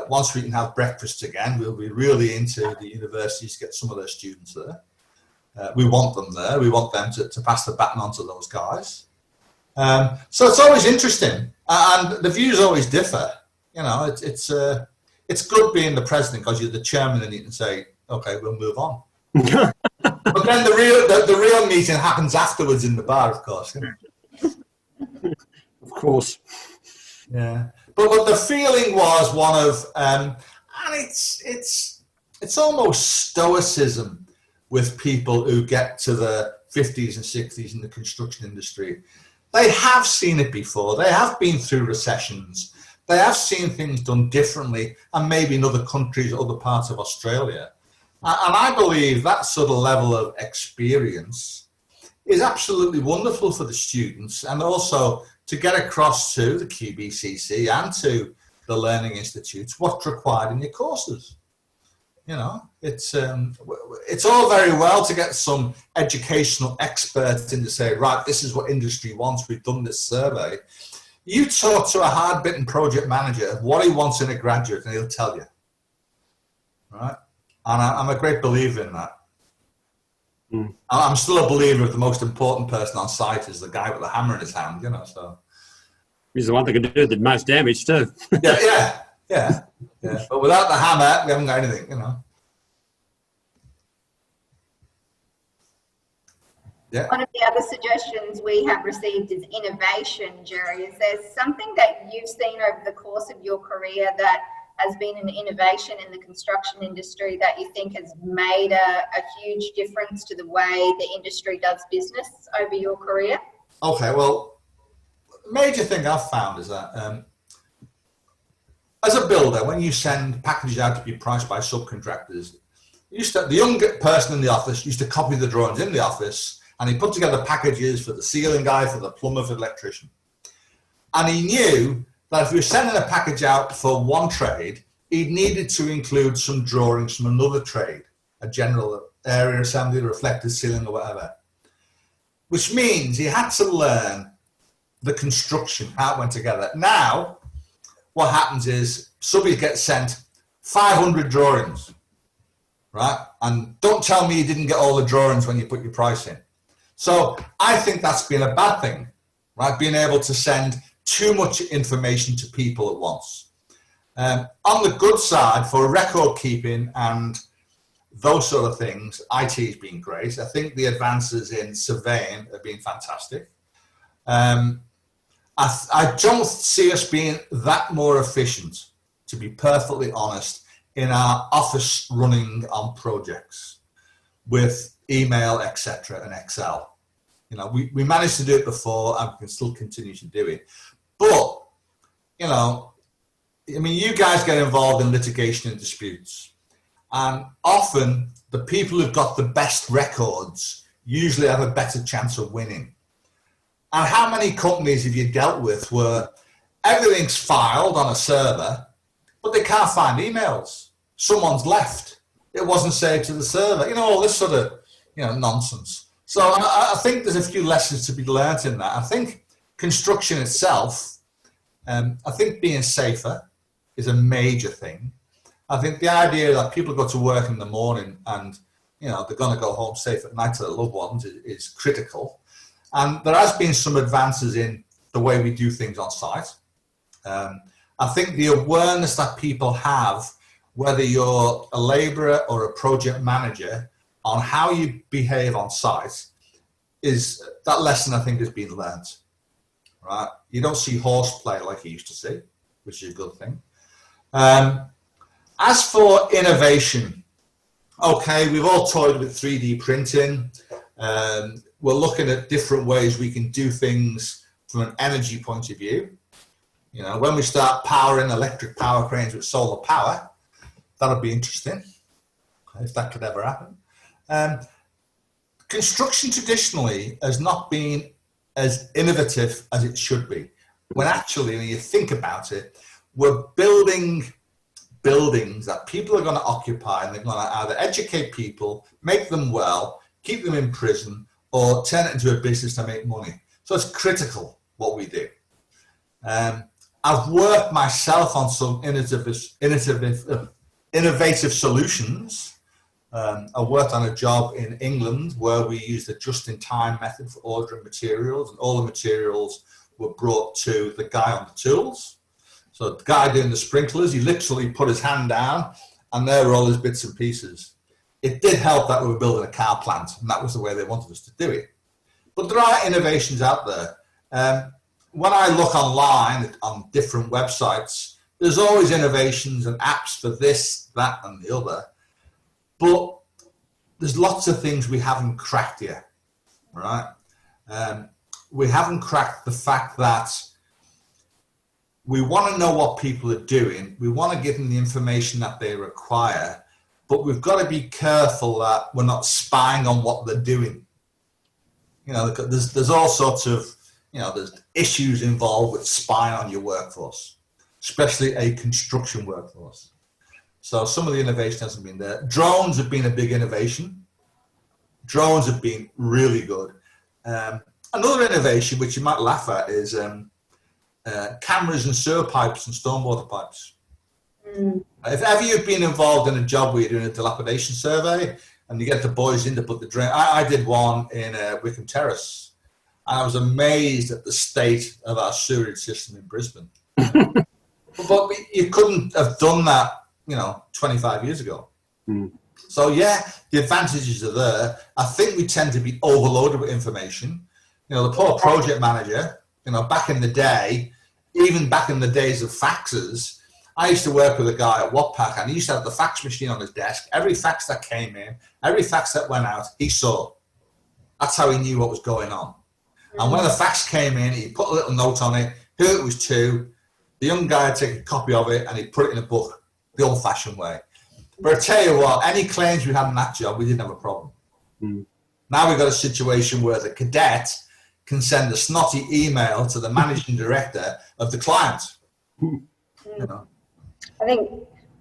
once we can have breakfast again, we'll be really into the universities to get some of their students there. We want them there. We want them to pass the baton on to those guys. So it's always interesting, and the views always differ. You know, it's good being the president because you're the chairman and you can say, okay, we'll move on. But then the real meeting happens afterwards in the bar, of course. You know? Of course. Yeah. But the feeling was one of, And it's almost stoicism with people who get to the 50s and 60s in the construction industry. They have seen it before. They have been through recessions. They have seen things done differently, and maybe in other countries, other parts of Australia. And I believe that sort of level of experience is absolutely wonderful for the students, and also to get across to the QBCC and to the learning institutes what's required in your courses. You know, it's all very well to get some educational experts in to say, right, this is what industry wants, we've done this survey. You talk to a hard-bitten project manager of what he wants in a graduate, and he'll tell you, right? And I'm a great believer in that. I'm still a believer of the most important person on site is the guy with the hammer in his hand, you know, so. He's the one that can do the most damage too. Yeah. But without the hammer, we haven't got anything, you know. Yeah. One of the other suggestions we have received is innovation, Gerry. Is there something that you've seen over the course of your career that has been an innovation in the construction industry that you think has made a huge difference to the way the industry does business over your career? Okay, well, the major thing I've found is that as a builder, when you send packages out to be priced by subcontractors, the young person in the office used to copy the drawings in the office, and he put together packages for the ceiling guy, for the plumber, for the electrician. And he knew that if he was sending a package out for one trade, he needed to include some drawings from another trade, a general area assembly, reflected ceiling or whatever. Which means he had to learn the construction, how it went together. Now, what happens is somebody gets sent 500 drawings, right? And don't tell me you didn't get all the drawings when you put your price in. So I think that's been a bad thing, right? Being able to send too much information to people at once. On the good side, for record keeping and those sort of things, IT has been great. I think the advances in surveying have been fantastic. I don't see us being that more efficient, to be perfectly honest, in our office running on projects with email, etc., and Excel. You know, we managed to do it before, and we can still continue to do it. But, you know, I mean, you guys get involved in litigation and disputes, and often the people who've got the best records usually have a better chance of winning. And how many companies have you dealt with where everything's filed on a server, but they can't find emails? Someone's left. It wasn't saved to the server. You know, all this sort of, you know, nonsense. So I think there's a few lessons to be learnt in that. I think construction itself, I think being safer is a major thing. I think the idea that people go to work in the morning and, you know, they're going to go home safe at night to their loved ones is critical. And there has been some advances in the way we do things on site. I think the awareness that people have, whether you're a labourer or a project manager, on how you behave on site, is that lesson I think has been learnt. Right? You don't see horseplay like you used to see, which is a good thing. As for innovation, okay, we've all toyed with 3D printing. We're looking at different ways we can do things from an energy point of view. You know, when we start powering electric power cranes with solar power, that'll be interesting, if that could ever happen. Construction traditionally has not been as innovative as it should be. When actually, when you think about it, we're building buildings that people are going to occupy, and they're going to either educate people, make them well, keep them in prison, or turn it into a business to make money. So it's critical what we do. I've worked myself on some innovative solutions. I worked on a job in England where we used a just-in-time method for ordering materials, and all the materials were brought to the guy on the tools. So the guy doing the sprinklers, he literally put his hand down, and there were all his bits and pieces. It did help that we were building a car plant, and that was the way they wanted us to do it. But there are innovations out there. When I look online on different websites, there's always innovations and apps for this, that, and the other, but there's lots of things we haven't cracked yet, right? We haven't cracked the fact that we want to know what people are doing. We want to give them the information that they require, but we've got to be careful that we're not spying on what they're doing. You know, there's all sorts of, you know, there's issues involved with spying on your workforce, especially a construction workforce. So some of the innovation hasn't been there. Drones have been a big innovation. Drones have been really good. Another innovation, which you might laugh at, is cameras and sewer pipes and stormwater pipes. If ever you've been involved in a job where you're doing a dilapidation survey and you get the boys in to put the drain, I did one in Wickham Terrace, and I was amazed at the state of our sewerage system in Brisbane. But you couldn't have done that, you know, 25 years ago. So yeah, the advantages are there. I think we tend to be overloaded with information. You know, the poor project manager, you know, back in the day, even back in the days of faxes, I used to work with a guy at Wattpac, and he used to have the fax machine on his desk. Every fax that came in, every fax that went out, he saw. That's how he knew what was going on. And when the fax came in, he put a little note on it, who it was to. The young guy would take a copy of it and he'd put it in a book, the old-fashioned way. But I tell you what, any claims we had in that job, we didn't have a problem. Now we've got a situation where the cadet can send a snotty email to the managing director of the client. You know? I think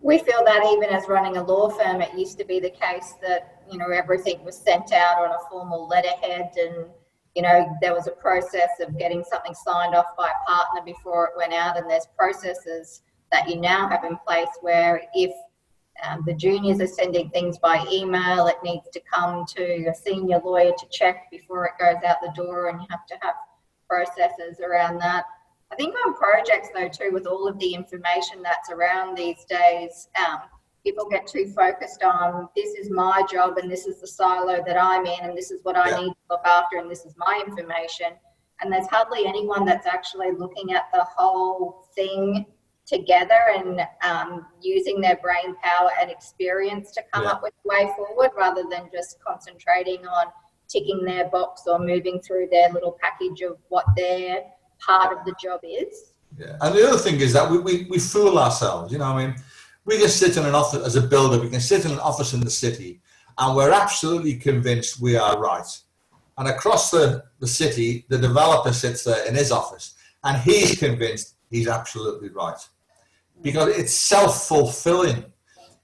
we feel that even as running a law firm, it used to be the case that, you know, everything was sent out on a formal letterhead, and, you know, there was a process of getting something signed off by a partner before it went out, and there's processes that you now have in place where if the juniors are sending things by email, it needs to come to a senior lawyer to check before it goes out the door, and you have to have processes around that. I think on projects though too, with all of the information that's around these days, people get too focused on, this is my job and this is the silo that I'm in and this is what I need to look after and this is my information. And there's hardly anyone that's actually looking at the whole thing together and using their brain power and experience to come up with a way forward, rather than just concentrating on ticking their box or moving through their little package of what their part of the job is. And the other thing is that we fool ourselves, you know. I mean, we can sit in an office as a builder, we can sit in an office in the city and we're absolutely convinced we are right. And across the city, the developer sits there in his office and he's convinced he's absolutely right. Because it's self-fulfilling.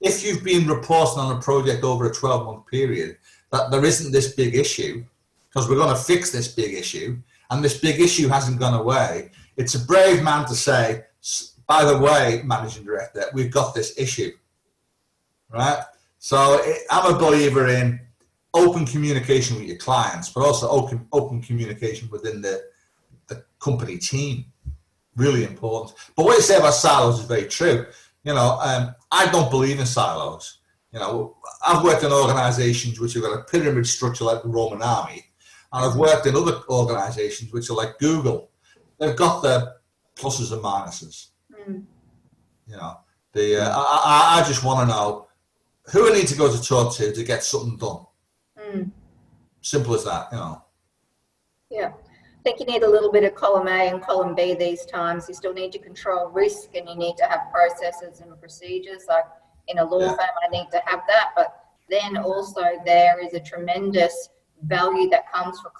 If you've been reporting on a project over a 12-month period that there isn't this big issue, because we're going to fix this big issue, and this big issue hasn't gone away, it's a brave man to say, by the way, managing director, we've got this issue, right? So I'm a believer in open communication with your clients, but also open communication within the company team. Really important. But what you say about silos is very true. You know, I don't believe in silos. You know, I've worked in organizations which have got a pyramid structure like the Roman army, and I've worked in other organizations which are like Google. They've got their pluses and minuses. You know, I just want to know who I need to go to talk to get something done. Simple as that, you know. Yeah. I think you need a little bit of column A and column B these times. You still need to control risk and you need to have processes and procedures. Like in a law firm, I need to have that. But then also there is a tremendous value that comes for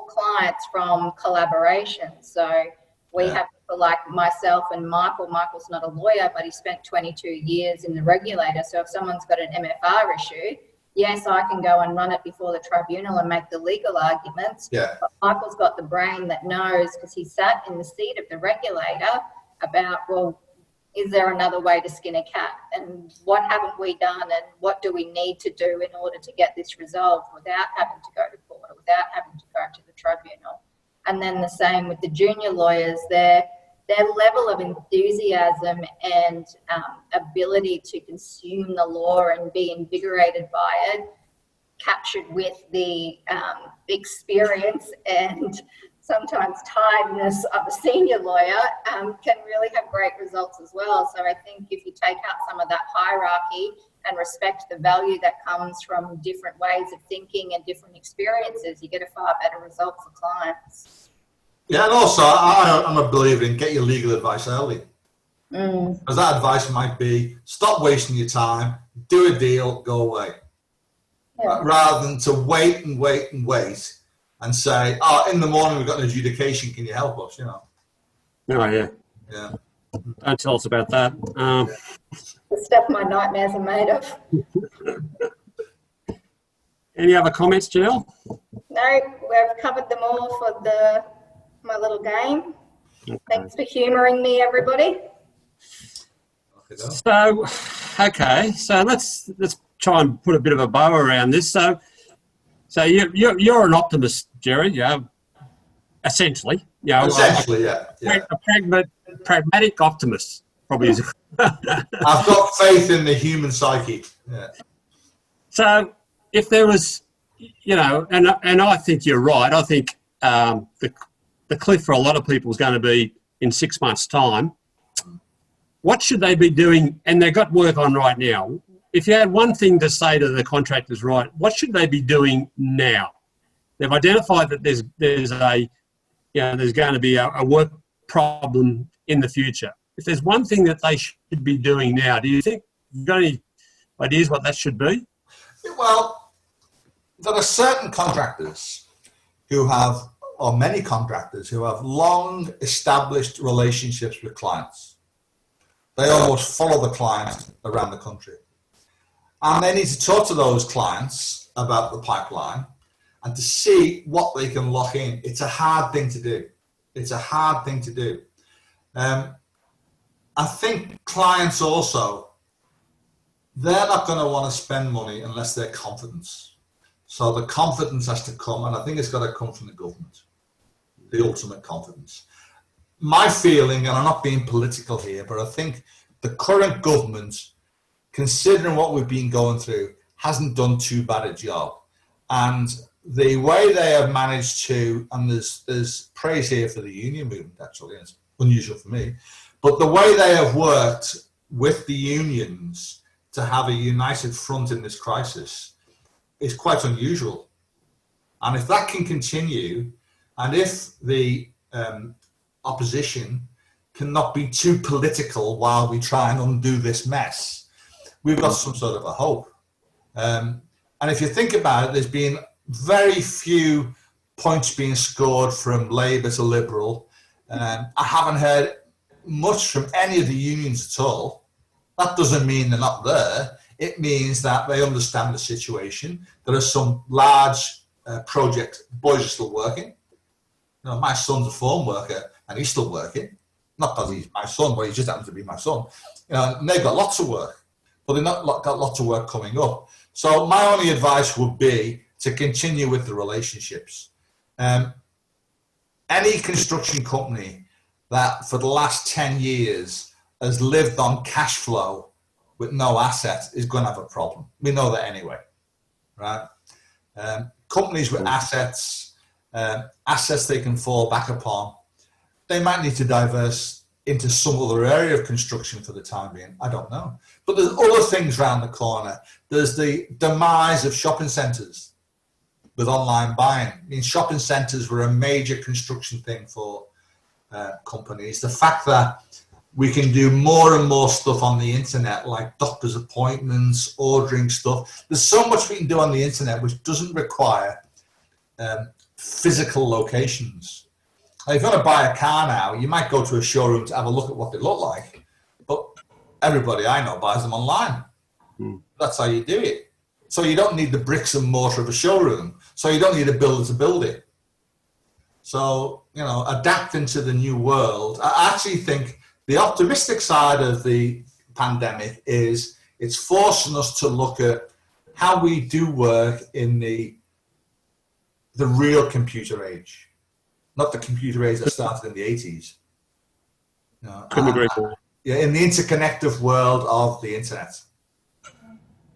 clients from collaboration. So we have people like myself and Michael. Michael's not a lawyer, but he spent 22 years in the regulator. So if someone's got an MFR issue, yes, I can go and run it before the tribunal and make the legal arguments. But Michael's got the brain that knows, because he sat in the seat of the regulator, about, well, is there another way to skin a cat? And what haven't we done? And what do we need to do in order to get this resolved without having to go to court or without having to go to the tribunal? And then the same with the junior lawyers, their level of enthusiasm and ability to consume the law and be invigorated by it, captured with the experience and sometimes tiredness of a senior lawyer can really have great results as well. So I think if you take out some of that hierarchy and respect the value that comes from different ways of thinking and different experiences, you get a far better result for clients. Yeah, and also I'm a believer in get your legal advice early. Because that advice might be, stop wasting your time, do a deal, go away. Yeah. Rather than to wait and wait and wait and say, oh, in the morning we've got an adjudication, can you help us, you know? Oh, yeah. Yeah. Don't tell us about that. The stuff my nightmares are made of. Any other comments, Janelle? No, we've covered them all for my little game. Okay. Thanks for humouring me, everybody. So, okay, so let's try and put a bit of a bow around this. So you're an optimist, Gerry. Yeah, essentially. Yeah, Essentially, yeah. A pragmatic optimist probably is. I've got faith in the human psyche. Yeah. So if there was, you know, and I think you're right. I think the cliff for a lot of people is going to be in 6 months' time. What should they be doing? And they've got work on right now. If you had one thing to say to the contractors, right, what should they be doing now? They've identified that there's going to be a work problem in the future. If there's one thing that they should be doing now, do you think you've got any ideas what that should be? Well, there are certain contractors who have, or many contractors who have long established relationships with clients. They almost follow the client around the country. And they need to talk to those clients about the pipeline and to see what they can lock in. It's a hard thing to do. It's a hard thing to do. I think clients also, they're not going to want to spend money unless they're confident. So the confidence has to come, and I think it's got to come from the government, the ultimate confidence. My feeling, and I'm not being political here, but I think the current government, considering what we've been going through, hasn't done too bad a job. And the way they have managed to, and there's praise here for the union movement, actually, and it's unusual for me, but the way they have worked with the unions to have a united front in this crisis is quite unusual. And if that can continue, and if the opposition cannot be too political while we try and undo this mess, we've got some sort of a hope. And if you think about it, there's been very few points being scored from Labour to Liberal. I haven't heard much from any of the unions at all. That doesn't mean they're not there. It means that they understand the situation. There are some large project boys are still working. You know, my son's a phone worker and he's still working. Not because he's my son, but he just happens to be my son. You know, and they've got lots of work, but they've not got lots of work coming up. So my only advice would be to continue with the relationships. Any construction company that for the last 10 years has lived on cash flow with no assets is going to have a problem. We know that anyway, right? Companies with assets they can fall back upon, they might need to diverse into some other area of construction for the time being. I don't know. But there's other things around the corner. There's the demise of shopping centres with online buying. I mean, shopping centres were a major construction thing for companies. The fact that we can do more and more stuff on the internet, like doctor's appointments, ordering stuff. There's so much we can do on the internet which doesn't require physical locations. If you want to buy a car now, you might go to a showroom to have a look at what they look like, but everybody I know buys them online. That's how you do it. So you don't need the bricks and mortar of a showroom. So you don't need a builder to build it. So, you know, adapting to the new world. I actually think the optimistic side of the pandemic is it's forcing us to look at how we do work in the real computer age. Not the computer age that started in the 80s. You know, Couldn't agree more. Yeah, in the interconnected world of the internet.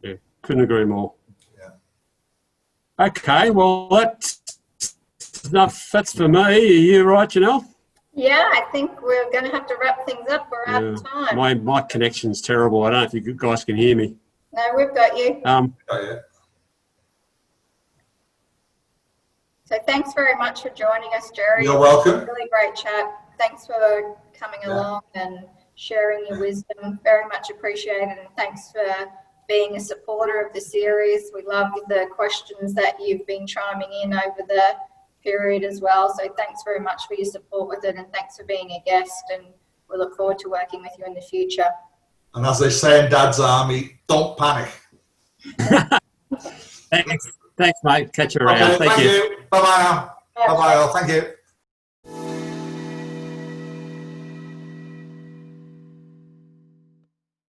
Yeah, couldn't agree more. Yeah. Okay, well, That's for me. Are you right, Janelle? Yeah, I think we're going to have to wrap things up. We're out of time. My connection's terrible. I don't know if you guys can hear me. No, we've got you. So thanks very much for joining us, Gerry. You're welcome. Really great chat. Thanks for coming along and sharing your wisdom. Very much appreciated, and thanks for being a supporter of the series. We love the questions that you've been chiming in over the period as well. So thanks very much for your support with it, and thanks for being a guest, and we look forward to working with you in the future. And as they say in Dad's Army, don't panic. Thanks, mate. Catch you around. Okay, thank you. Bye-bye now. Bye-bye all. Thank you.